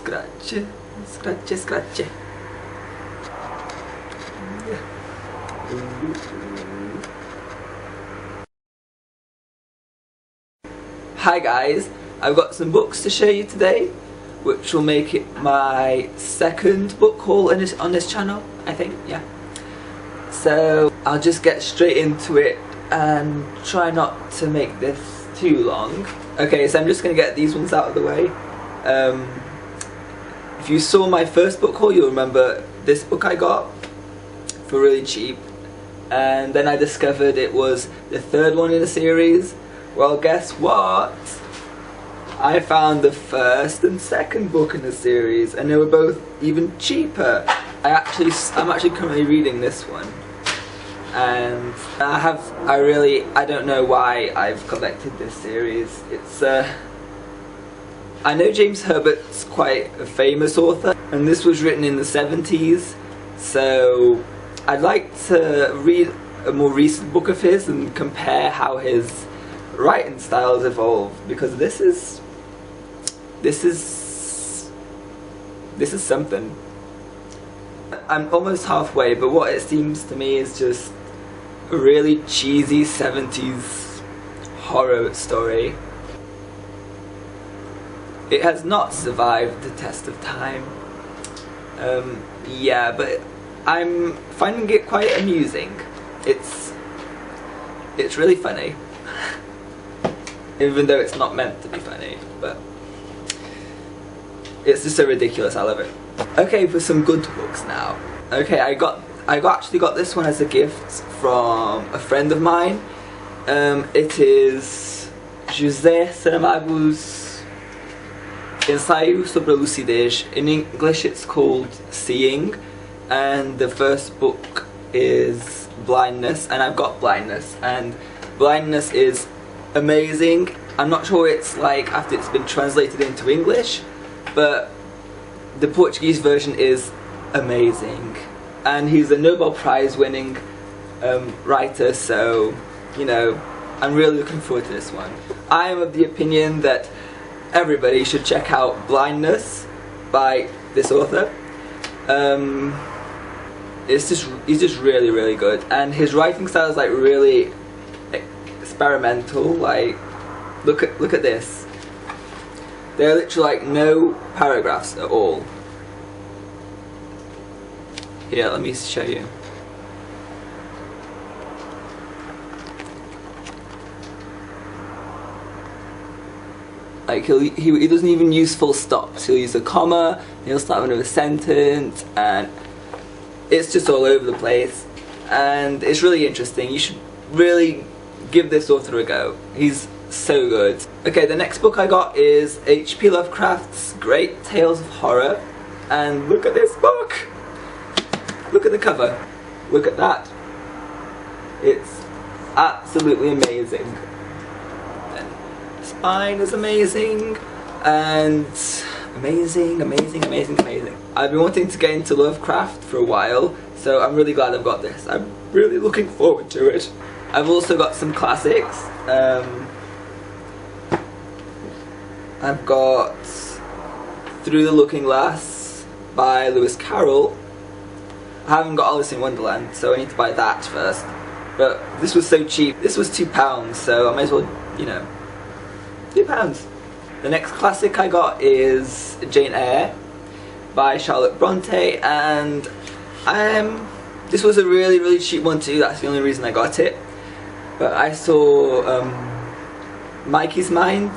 Scratch, scratch, scratch. Hi guys, I've got some books to show you today, which will make it my second book haul on this channel, I think, yeah. So I'll just get straight into it and try not to make this too long. Okay, so I'm just going to get these ones out of the way. If you saw my first book haul, you'll remember this book I got for really cheap, and then I discovered it was the third one in the series. Well, guess what? I found the first and second book in the series, and they were both even cheaper. I'm actually currently reading this one, and I don't know why I've collected this series. It's I know James Herbert's quite a famous author, and this was written in the 70s, so I'd like to read a more recent book of his and compare how his writing style has evolved, because this is something. I'm almost halfway, but what it seems to me is just a really cheesy 70s horror story. It has not survived the test of time. Yeah, but I'm finding it quite amusing. It's really funny. Even though it's not meant to be funny, but it's just so ridiculous, I love it. Okay, for some good books now. Okay, I actually got this one as a gift from a friend of mine. It is José Saramago's Ensaio sobre a lucidez. In English it's called Seeing, and the first book is Blindness, and I've got Blindness, and Blindness is amazing. I'm not sure it's like after it's been translated into English, but the Portuguese version is amazing, and he's a Nobel Prize winning writer, so you know, I'm really looking forward to this one. I am of the opinion that everybody should check out Blindness by this author. He's just really good, and his writing style is like really experimental. Like, look at this. There are literally like no paragraphs at all. Here, let me show you. Like he doesn't even use full stops. He'll use a comma, he'll start another sentence, and it's just all over the place. And it's really interesting. You should really give this author a go. He's so good. Okay, the next book I got is H.P. Lovecraft's Great Tales of Horror, and look at this book. Look at the cover. Look at that. It's absolutely amazing. Spine is amazing, and amazing. I've been wanting to get into Lovecraft for a while, so I'm really glad I've got this. I'm really looking forward to it. I've also got some classics. I've got Through the Looking Glass by Lewis Carroll. I haven't got Alice in Wonderland, so I need to buy that first. But this was so cheap. This was £2, so I might as well, you know, £2. The next classic I got is Jane Eyre by Charlotte Brontë, and this was a really cheap one too. That's the only reason I got it. But I saw Mikey's Mind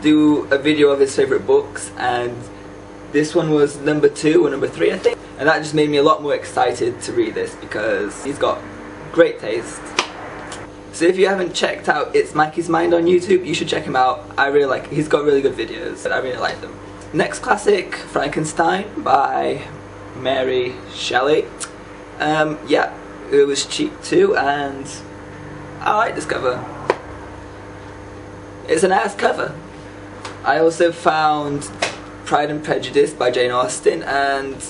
do a video of his favourite books, and this one was number 2 or number 3, I think, and that just made me a lot more excited to read this because he's got great taste. So if you haven't checked out It's Mikey's Mind on YouTube, you should check him out. I really like it. He's got really good videos, I really like them. Next classic, Frankenstein by Mary Shelley. Yeah, it was cheap too, and I like this cover. It's a nice cover. I also found Pride and Prejudice by Jane Austen, and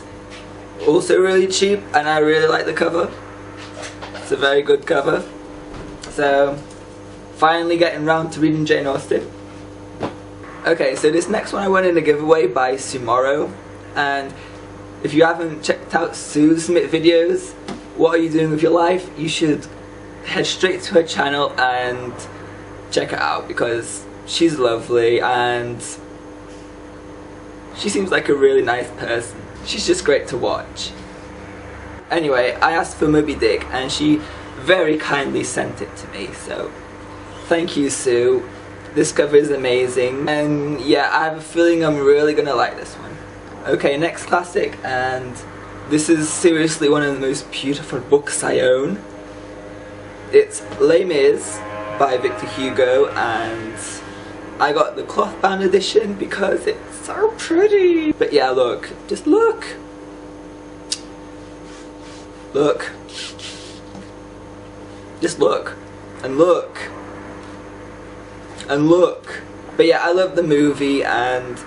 also really cheap, and I really like the cover. It's a very good cover. So, finally getting round to reading Jane Austen. Okay, so this next one I won in a giveaway by Tomorrow, and if you haven't checked out Sue's Smith videos, what are you doing with your life? You should head straight to her channel and check her out, because she's lovely and she seems like a really nice person. She's just great to watch. Anyway, I asked for Moby Dick and she very kindly sent it to me, so thank you, Sue. This cover is amazing, and yeah, I have a feeling I'm really gonna like this one. Okay, next classic, and this is seriously one of the most beautiful books I own. It's Les Mis by Victor Hugo, and I got the cloth bound edition because it's so pretty. But yeah, look, just look. Look. Just look. And look. And look. But yeah, I love the movie, and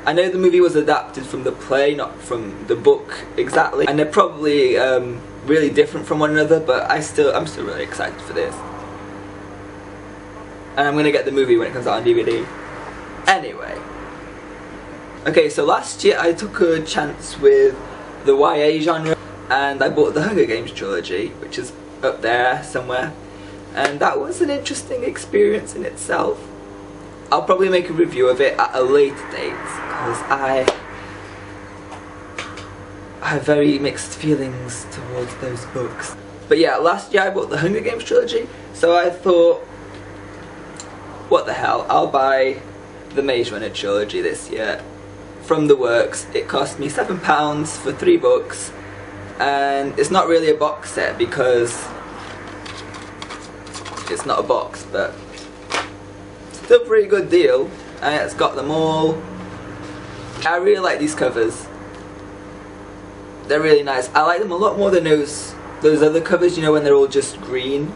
I know the movie was adapted from the play, not from the book exactly, and they're probably really different from one another, but I'm still really excited for this. And I'm gonna get the movie when it comes out on DVD. Anyway. Okay, so last year I took a chance with the YA genre, and I bought the Hunger Games trilogy, which is up there somewhere. And that was an interesting experience in itself. I'll probably make a review of it at a later date, because I have very mixed feelings towards those books. But yeah, last year I bought the Hunger Games trilogy, so I thought, what the hell, I'll buy the Maze Runner trilogy this year from the works. It cost me £7 for 3 books, and it's not really a box set because it's not a box, but still a pretty good deal, and it's got them all. I really like these covers. They're really nice. I like them a lot more than those other covers, you know, when they're all just green.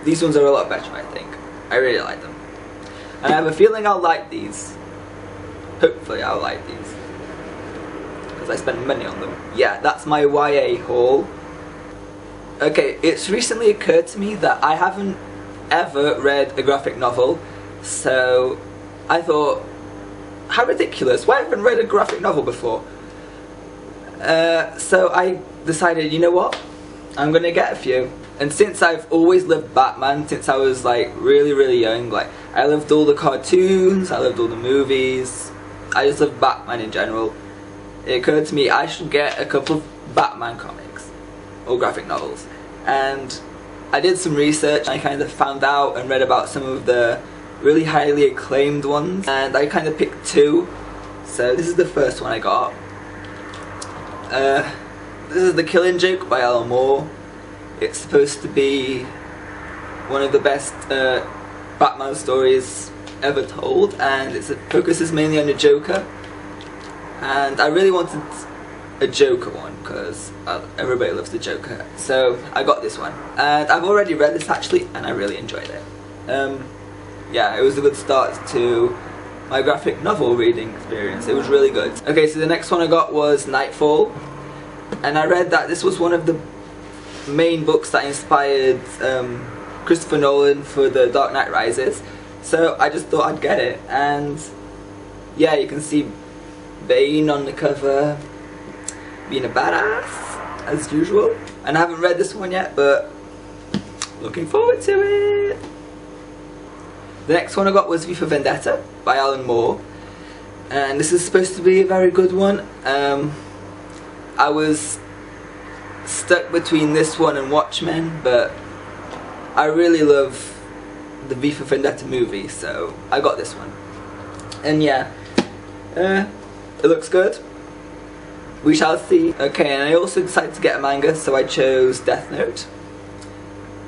These ones are a lot better, I think. I really like them. And I have a feeling I'll like these. Hopefully I'll like these, because I spent money on them. Yeah, that's my YA haul. Okay, it's recently occurred to me that I haven't ever read a graphic novel, so I thought, how ridiculous, why haven't I read a graphic novel before? So I decided, you know what, I'm gonna get a few. And since I've always loved Batman, since I was like really young, like I loved all the cartoons, I loved all the movies, I just love Batman in general, it occurred to me I should get a couple of Batman comics or graphic novels. And I did some research, and I kind of found out and read about some of the really highly acclaimed ones, and I kind of picked 2. So this is the first one I got. This is The Killing Joke by Alan Moore. It's supposed to be one of the best Batman stories ever told, and it focuses mainly on the Joker. And I really wanted a Joker one, because everybody loves the Joker, so I got this one. And I've already read this actually, and I really enjoyed it. Yeah, it was a good start to my graphic novel reading experience. It was really good. Okay, so the next one I got was Nightfall, and I read that this was one of the main books that inspired Christopher Nolan for The Dark Knight Rises, so I just thought I'd get it. And yeah, you can see Bane on the cover, being a badass, as usual. And I haven't read this one yet, but looking forward to it. The next one I got was FIFA Vendetta by Alan Moore, and this is supposed to be a very good one. I was stuck between this one and Watchmen, but I really love the FIFA Vendetta movie, so I got this one. And yeah, it looks good. We shall see. Okay, and I also decided to get a manga, so I chose Death Note.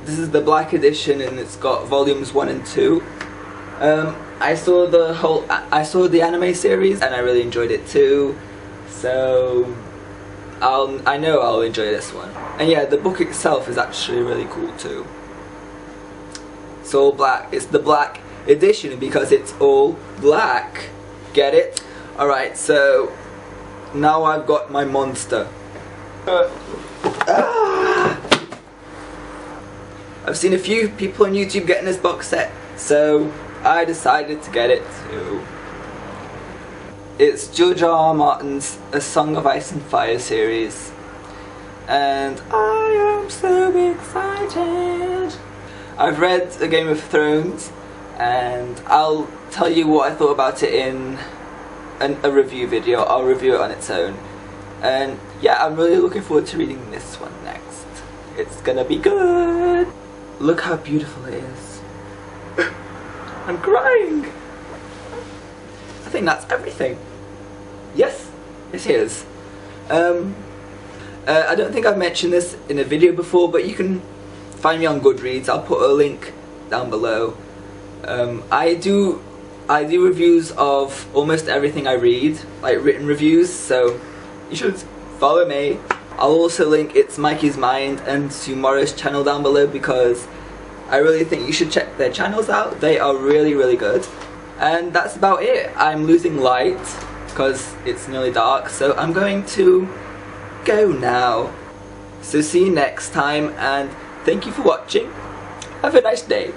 This is the black edition, and it's got volumes 1 and 2. I saw the anime series, and I really enjoyed it too. So I know I'll enjoy this one. And yeah, the book itself is actually really cool too. It's all black. It's the black edition because it's all black. Get it? Alright, so now I've got my monster. I've seen a few people on YouTube getting this box set, so I decided to get it too. It's George R. R. Martin's A Song of Ice and Fire series, and I am so excited. I've read A Game of Thrones, and I'll tell you what I thought about it in a review video. I'll review it on its own. And yeah, I'm really looking forward to reading this one next. It's gonna be good. Look how beautiful it is. I'm crying. I think that's everything. Yes, it is. I don't think I've mentioned this in a video before, but you can find me on Goodreads. I'll put a link down below. I do reviews of almost everything I read, like written reviews, so you should follow me. I'll also link It's Mikey's Mind and Tomorrow's channel down below, because I really think you should check their channels out. They are really, really good. And that's about it. I'm losing light because it's nearly dark, so I'm going to go now. So see you next time, and thank you for watching. Have a nice day.